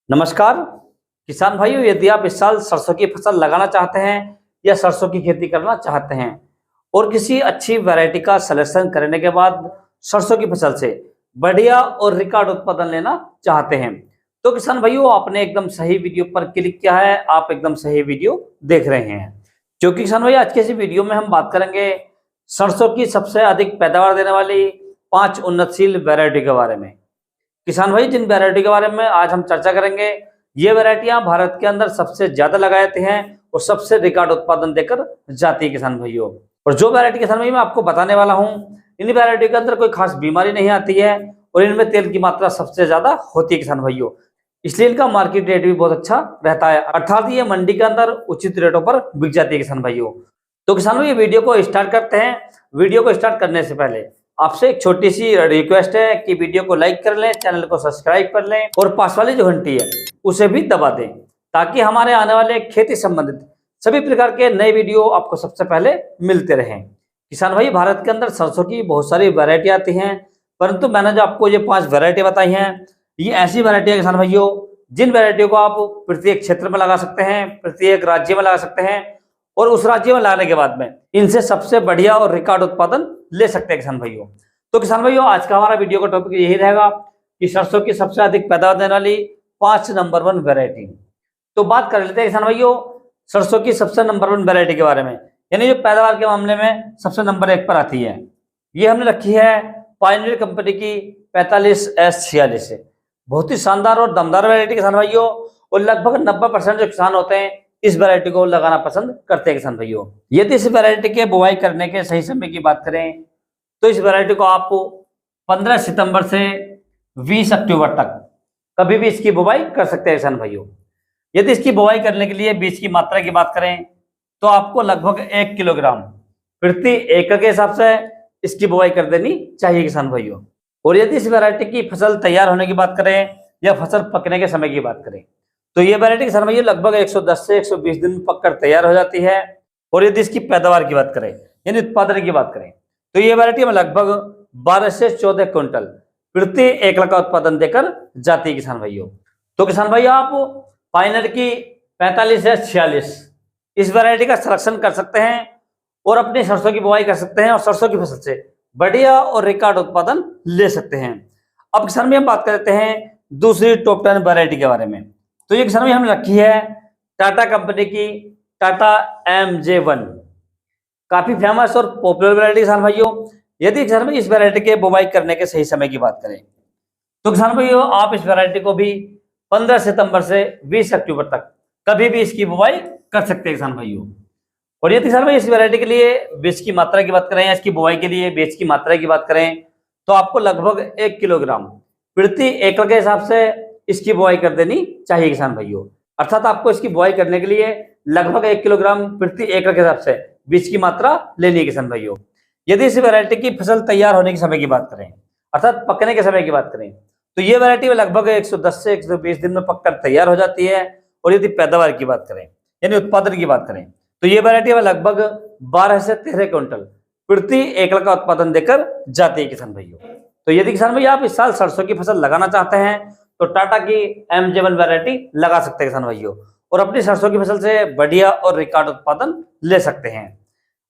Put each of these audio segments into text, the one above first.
नमस्कार किसान भाइयों, यदि आप इस साल सरसों की फसल लगाना चाहते हैं या सरसों की खेती करना चाहते हैं और किसी अच्छी वैरायटी का सिलेक्शन करने के बाद सरसों की फसल से बढ़िया और रिकॉर्ड उत्पादन लेना चाहते हैं, तो किसान भाइयों आपने एकदम सही वीडियो पर क्लिक किया है। आप एकदम सही वीडियो देख रहे हैं, क्योंकि किसान भाई आज के इस वीडियो में हम बात करेंगे सरसों की सबसे अधिक पैदावार देने वाली 5 उन्नतशील वैरायटी के बारे में। किसान भाई जिन वैरायटी के बारे में आज हम चर्चा करेंगे, ये वैरायटियां भारत के अंदर सबसे ज्यादा लगाई जाती हैं और सबसे रिकॉर्ड उत्पादन देकर जाती है किसान भाइयों। और जो वैरायटी किसान भाई मैं आपको बताने वाला हूं, इन वैरायटी के अंदर कोई खास बीमारी नहीं आती है और इनमें तेल की मात्रा सबसे ज्यादा होती है किसान भाइयों, इसलिए इनका मार्केट रेट भी बहुत अच्छा रहता है, अर्थात ये मंडी के अंदर उचित रेटों पर बिक जाती है किसान भाइयों। तो किसान भाई वीडियो को स्टार्ट करते हैं। वीडियो को स्टार्ट करने से पहले आपसे एक छोटी सी रिक्वेस्ट है कि वीडियो को लाइक कर लें, चैनल को सब्सक्राइब कर लें और पास वाली जो घंटी है उसे भी दबा दें, ताकि हमारे आने वाले खेती संबंधित सभी प्रकार के नए वीडियो आपको सबसे पहले मिलते रहें। किसान भाई भारत के अंदर सरसों की बहुत सारी वैरायटी आती हैं, परंतु मैंने जो आपको ये 5 वैरायटी बताई हैं, ये ऐसी वैरायटी है किसान भाइयों जिन वैरायटियों को आप प्रत्येक क्षेत्र में लगा सकते हैं, प्रत्येक राज्य में लगा सकते हैं और उस राज्य में लगाने के बाद में इनसे सबसे बढ़िया और रिकॉर्ड उत्पादन ले सकते हैं किसान भाइयों। तो किसान भाइयों आज का हमारा वीडियो का टॉपिक यही रहेगा कि सरसों की सबसे अधिक पैदावार देने वाली 5 नंबर 1 वैरायटी। तो बात कर लेते हैं किसान भाइयों सरसों की सबसे नंबर 1 वैरायटी के बारे में, यानी जो पैदावार के मामले में सबसे नंबर 1 पर आती है। ये हमने रखी है पायनियर कंपनी की 45S46। बहुत ही शानदार और दमदार वैरायटी किसान भाइयों, और लगभग 90% जो किसान होते हैं इस वैरायटी को लगाना पसंद करते हैं किसान भाइयों। यदि इस वैरायटी के बुआई करने के सही समय की बात करें तो इस वैरायटी को आप 15 सितंबर से 20 अक्टूबर तक कभी भी इसकी बुआई कर सकते हैं किसान भाइयों। यदि इसकी बुआई करने के लिए बीज की मात्रा की बात करें तो आपको लगभग 1 किलोग्राम प्रति एकड़ के हिसाब से इसकी बुआई कर देनी चाहिए किसान भाइयों। और यदि इस वैरायटी की फसल तैयार होने की बात करें या फसल पकने के समय की बात करें तो ये वैरायटी किसान भाइयों लगभग 110 से 120 दिन में पककर तैयार हो जाती है। और यदि इसकी पैदावार की बात करें यानी उत्पादन की बात करें तो ये वैरायटी में लगभग 12 से 14 क्विंटल प्रति एकड़ का उत्पादन देकर जाती है किसान भाइयों। तो किसान भाइयों आप पायनियर की 45S46 इस वैरायटी का सिलेक्शन कर सकते हैं और अपनी सरसों की बुआई कर सकते हैं और सरसों की फसल से बढ़िया और रिकॉर्ड उत्पादन ले सकते हैं। अब किसान भाई हम बात कर लेते हैं दूसरी टॉप 10 वैरायटी के बारे में। तो ये किसान भाई हमने रखी है टाटा कंपनी की टाटा MJ1, काफी फेमस और पॉपुलर वैरायटी किसान भाइयों। यदि किसान भाई इस वैरायटी के बुआई करने के सही समय की बात करें तो किसान भाइयों आप इस वैरायटी को भी 15 सितंबर से 20 अक्टूबर तक कभी भी इसकी बुआई कर सकते हैं किसान भाइयों। और यदि किसान भाई इस वैरायटी के लिए बीज की मात्रा की बात करें या इसकी बुआई के लिए बीज की मात्रा की बात करें तो आपको लगभग 1 किलोग्राम प्रति एकड़ के हिसाब से इसकी बुआई कर देनी चाहिए किसान भाइयों। अर्थात आपको इसकी बुआई करने के लिए लगभग 1 किलोग्राम प्रति एकड़ के हिसाब से बीज की मात्रा लेनी है किसान भाइयों। यदि इस वैरायटी की फसल तैयार होने के समय की बात करें अर्थात पकने के समय की बात करें तो ये वैरायटी में लगभग 110 से 120 दिन में पककर तैयार हो जाती है। और यदि पैदावार की बात करें यानी उत्पादन की बात करें तो ये वैरायटी में लगभग 12 से 13 क्विंटल प्रति एकड़ का उत्पादन देकर जाती है किसान भाइयों। तो यदि किसान भाई आप इस साल सरसों की फसल लगाना चाहते हैं तो टाटा की MJ1 वैरायटी लगा सकते हैं किसान भाइयों और अपनी सरसों की फसल से बढ़िया और रिकॉर्ड उत्पादन ले सकते हैं।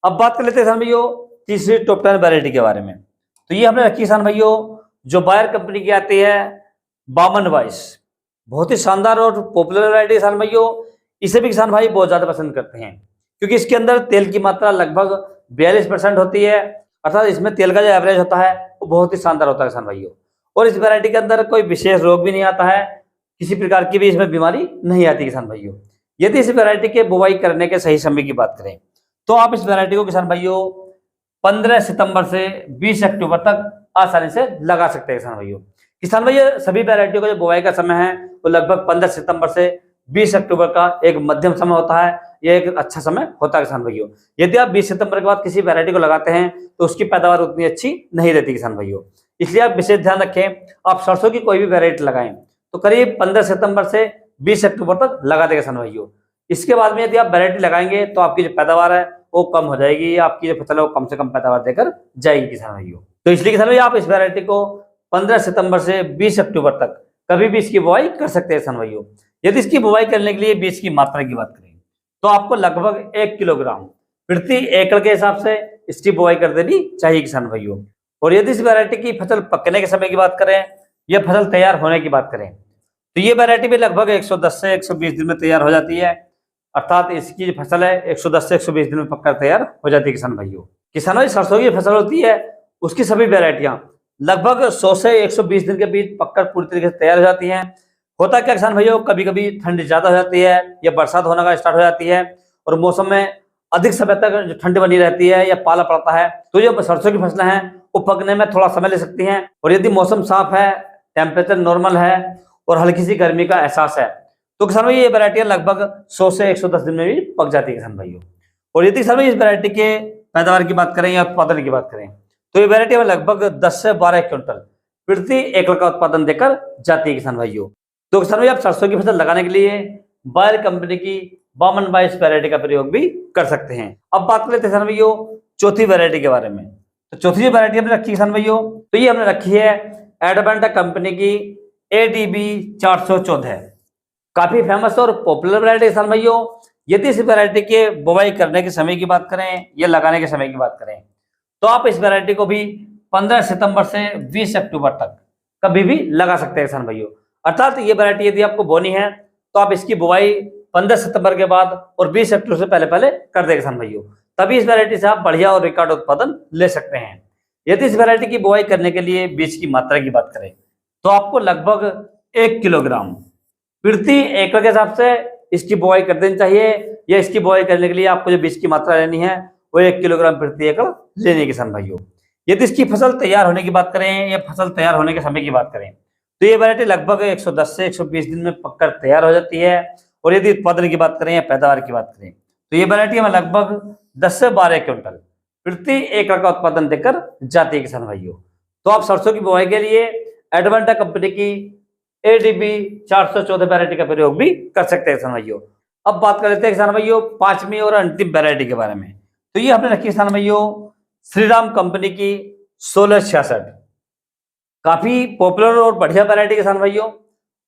अब बात कर लेते हैं किसान भाइयों तीसरी टॉप 10 वैरायटी के बारे में। तो ये हमने रखी किसान भाइयों जो बायर कंपनी की आती है 5222, बहुत ही शानदार और पॉपुलर वैरायटी किसान भाइयों। इसे भी किसान भाई बहुत ज्यादा पसंद करते हैं क्योंकि इसके अंदर तेल की मात्रा लगभग 42% होती है, अर्थात इसमें तेल का जो एवरेज होता है वो बहुत ही शानदार होता है किसान भाइयों। और इस वैरायटी के अंदर कोई विशेष रोग भी नहीं आता है, किसी प्रकार की भी इसमें बीमारी नहीं आती किसान भाइयों। यदि इस वैरायटी के बुआई करने के सही समय की बात करें तो आप इस वैरायटी को किसान भाइयों 15 सितंबर से 20 अक्टूबर तक आसानी से लगा सकते हैं किसान भाइयों। किसान भाइयों सभी वैरायटियों का जो बुआई का समय है वो लगभग 15 सितंबर से 20 अक्टूबर का एक मध्यम समय होता है, यह एक अच्छा समय होता है किसान भाइयों। यदि आप 20 सितंबर के बाद किसी वैरायटी को लगाते हैं तो उसकी पैदावार उतनी अच्छी नहीं रहती किसान भाइयों, इसलिए आप विशेष ध्यान रखें। आप सरसों की कोई भी वैरायटी लगाएं तो करीब 15 सितंबर से 20 अक्टूबर तक लगा दें किसान भाइयों। इसके बाद में यदि आप वैरायटी लगाएंगे तो आपकी जो पैदावार है वो कम हो जाएगी, आपकी जो फसल है वो कम से कम पैदावार देकर जाएगी किसान भाइयों। तो इसलिए किसान भाई आप इस वैरायटी को 15 सितंबर से 20 अक्टूबर तक कभी भी इसकी बुआई कर सकते हैं किसान भाइयों। यदि इसकी बुआई करने के लिए बीज की मात्रा की बात करें तो आपको लगभग 1 किलोग्राम प्रति एकड़ के हिसाब से इसकी बुआई कर देनी चाहिए किसान भाइयों। और यदि इस वैरायटी की फसल पकने के समय की बात करें या फसल तैयार होने की बात करें तो ये वैरायटी भी लगभग 110 से 120 दिन में तैयार हो जाती है। अर्थात इसकी जो फसल है 110 से 120 दिन में पककर तैयार हो जाती है किसान भाइयों। किसानों की सरसों की फसल होती है उसकी सभी वैरायटियां लगभग 100 से 120 दिन के बीच पककर पूरी तरीके से तैयार हो जाती हैं। होता क्या किसान भाइयों, कभी कभी ठंड ज्यादा हो जाती है या बरसात होने का स्टार्ट हो जाती है और मौसम में अधिक समय तक जो ठंड बनी रहती है या पाला पड़ता है तो जो सरसों की फसलें हैं वो पकने में थोड़ा समय ले सकती हैं। और यदि मौसम साफ है, टेम्परेचर नॉर्मल है और हल्की सी गर्मी का एहसास है तो किसान भाई ये वैरायटियां लगभग 100 से 110 दिन में भी पक जाती है किसान भाइयों। और यदि किसान भाई इस वैरायटी के पैदावार की बात करें या उत्पादन की बात करें तो ये वैरायटी में लगभग 10 से 12 क्विंटल प्रति एकड़ का उत्पादन देकर जाती है किसान भाइयों। तो किसान भाई आप सरसों की फसल लगाने के लिए बायर कंपनी की 5222 वैरायटी का प्रयोग भी कर सकते हैं। अब बात कर लेते हैं किसान भाइयों चौथी वैरायटी के बारे में। तो चौथी जो वैरायटी हमने रखी किसान भाइयों तो ये हमने रखी है एडवेंटा कंपनी की ADB 414। काफी फेमस और पॉपुलर वैरायटी किसान भाइयों। यदि इस वैरायटी के बुवाई करने के समय की बात करें या लगाने के समय की बात करें तो आप इस वैरायटी को भी 15 सितंबर से 20 अक्टूबर तक कभी भी लगा सकते हैं किसान भाइयों। अर्थात ये वैरायटी यदि आपको बोनी है तो आप इसकी बुवाई 15 सितंबर के बाद और 20 अक्टूबर से पहले पहले कर दे किसान भाइयों, तभी इस वैरायटी से आप बढ़िया और रिकॉर्ड उत्पादन ले सकते हैं। यदि इस वैरायटी की बुआई करने के लिए बीज की मात्रा की बात करें तो आपको लगभग 1 किलोग्राम प्रति एकड़ के हिसाब से इसकी बुआई कर देनी चाहिए। या इसकी बुआई करने के लिए आपको जो बीज की मात्रा लेनी है वो 1 किलोग्राम प्रति एकड़ लेनी है किसान भाइयों। यदि इसकी फसल तैयार होने की बात करें या फसल तैयार होने के समय की बात करें तो ये वैरायटी लगभग 110 से 120 दिन में पककर तैयार हो जाती है। और यदि उत्पादन की बात करें या पैदावार की बात करें तो ये वैरायटी में लगभग 10 से 12 क्विंटल प्रति एकड़ का उत्पादन देकर जाती है किसान भाइयों। तो आप सरसों की बुआई के लिए एडवेंटा कंपनी की ADB 414 वैरायटी का प्रयोग भी कर सकते हैं किसान भाइयों। अब बात कर लेते हैं किसान भाइयों पांचवी और अंतिम वैरायटी के बारे में। तो ये हमने रखी किसान भाइयों श्रीराम कंपनी की 1666। काफी पॉपुलर और बढ़िया वैरायटी किसान भाइयों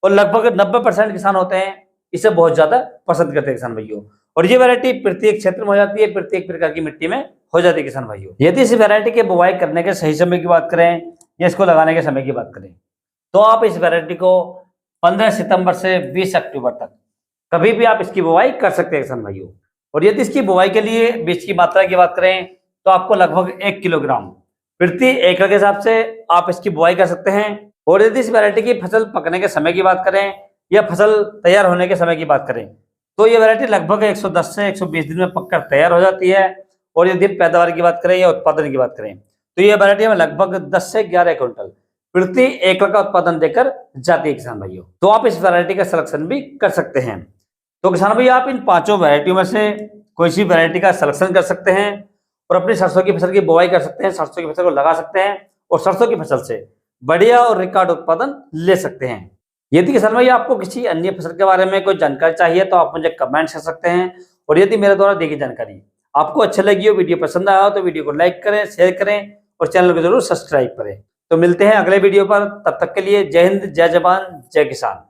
और लगभग 90% किसान होते हैं इसे बहुत ज्यादा पसंद करते हैं किसान भाइयों। और ये वैरायटी प्रत्येक क्षेत्र में हो जाती है, प्रत्येक प्रकार की मिट्टी में हो जाती है किसान भाइयों। यदि इस वैरायटी के बुवाई करने के सही समय की बात करें या इसको लगाने के समय की बात करें तो आप इस वैरायटी को 15 सितंबर से 20 अक्टूबर तक कभी भी आप इसकी बुवाई कर सकते हैं किसान भाइयों। और यदि इसकी बुवाई के लिए बीज की मात्रा की बात करें तो आपको लगभग 1 किलोग्राम प्रति एकड़ के हिसाब से आप इसकी बुआई कर सकते हैं। और यदि इस वैरायटी की फसल पकने के समय की बात करें या फसल तैयार होने के समय की बात करें तो ये वैरायटी लगभग 110 से 120 दिन में पककर तैयार हो जाती है। और यदि पैदावार की बात करें या उत्पादन की बात करें तो ये वैरायटी में लगभग 10 से 11 क्विंटल प्रति एकड़ का उत्पादन देकर जाती है किसान भाइयों। तो आप इस वैरायटी का सिलेक्शन भी कर सकते हैं। तो किसान भाई आप इन पांचों वैरायटियों में से कोई सी वैरायटी का सिलेक्शन कर सकते हैं और अपनी सरसों की फसल की बुआई कर सकते हैं, सरसों की फसल को लगा सकते हैं और सरसों की फसल से बढ़िया और रिकॉर्ड उत्पादन ले सकते हैं। यदि किसान भाई आपको किसी अन्य फसल के बारे में कोई जानकारी चाहिए तो आप मुझे कमेंट कर सकते हैं। और यदि मेरे द्वारा दी गई जानकारी आपको अच्छी लगी हो, वीडियो पसंद आया हो तो वीडियो को लाइक करें, शेयर करें और चैनल को जरूर सब्सक्राइब करें। तो मिलते हैं अगले वीडियो पर, तब तक के लिए जय हिंद, जय जवान, जय किसान।